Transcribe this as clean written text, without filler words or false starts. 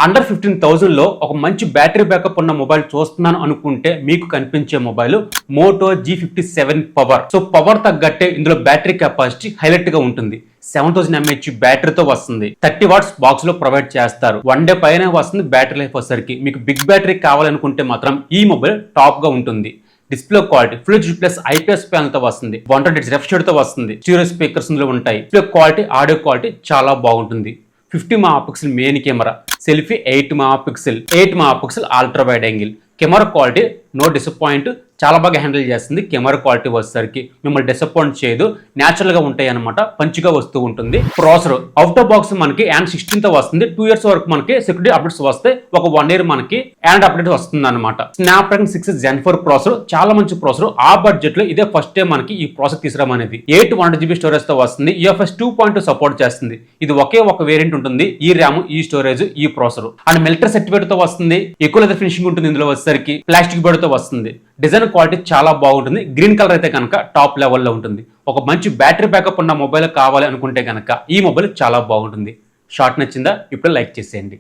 Under 15,000 లో ఒక మంచి బ్యాటరీ బ్యాకప్ ఉన్న మొబైల్ చూస్తున్నాను అనుకుంటే మీకు కనిపించే mobile Moto G57 power. So power తగ్గట్టే ఇందులో బ్యాటరీ కెపాసిటీ హైలైట్ గా ఉంటుంది. 7000 mAh బ్యాటరీతో వస్తుంది. 30 వాట్స్ బాక్స్ లో ప్రొవైడ్ చేస్తారు. 1 డే పైన వస్తుంది బ్యాటరీ లైఫ్ వచ్చేసరికి. మీకు బిగ్ బ్యాటరీ కావాలనుకుంటే మాత్రం ఈ మొబైల్ టాప్ గా ఉంటుంది. Display quality full HD plus IPS panel తో వస్తుంది. 120 Hz రిఫ్రెష్ తో వస్తుంది. స్టీరియో స్పీకర్స్ ఇందులో ఉంటాయి. డిస్ప్లే క్వాలిటీ ఆడియో క్వాలిటీ చాలా బాగుంటుంది. 50 megapixel main camera, selfie 8 megapixel, 8 megapixel ultra wide angle. Camera quality no disappoint, చాలా బాగా హ్యాండిల్ చేస్తుంది. కెమెరా క్వాలిటీ వచ్చేసరికి మిమ్మల్ని డిసప్పాయింట్ చేయదు, న్యాచురల్ గా ఉంటాయి అనమాట, పంచిగా వస్తూ ఉంటుంది. ప్రాసెసర్ అవుట్ ఆఫ్ బాక్స్ మనకి Android 16 తో వస్తుంది. 2 years వరకు మనకి సెక్యూరిటీ అప్డేట్స్ వస్తాయి. ఒక 1 year మనకి Android అప్డేట్ వస్తుంది అనమాట. స్నాప్డ్రాగన్ 6 Gen 4 ప్రాసెసర్, చాలా మంచి ప్రాసెసర్. ఆ బడ్జెట్ లో ఇదే ఫస్ట్ టైం మనకి ఈ ప్రాసెసర్ తీసుకురావడం అనేది. 8 స్టోరేజ్ తో వస్తుంది. UFS 2.2 సపోర్ట్ చేస్తుంది. ఇది ఒకే ఒక వేరియంట్ ఉంటుంది. ఈ ర్యామ్, ఈ స్టోరేజ్, ఈ ప్రాసెసర్ అండ్ మిలిటరీ సర్టిఫికేట్ తో వస్తుంది. ఎక్కువ లెదర్ ఫినిషింగ్ ఉంటుంది. ఇందులో వచ్చేసరికి ప్లాస్టిక్ బోర్డ్ తో వస్తుంది. డిజైన్ క్వాలిటీ చాలా బాగుంటుంది. గ్రీన్ కలర్ అయితే కనుక టాప్ లెవెల్లో ఉంటుంది. ఒక మంచి బ్యాటరీ బ్యాకప్ ఉన్న మొబైల్ కావాలి అనుకుంటే కనుక ఈ మొబైల్ చాలా బాగుంటుంది. షార్ట్ నచ్చిందా? ఇప్పుడు లైక్ చేసేయండి.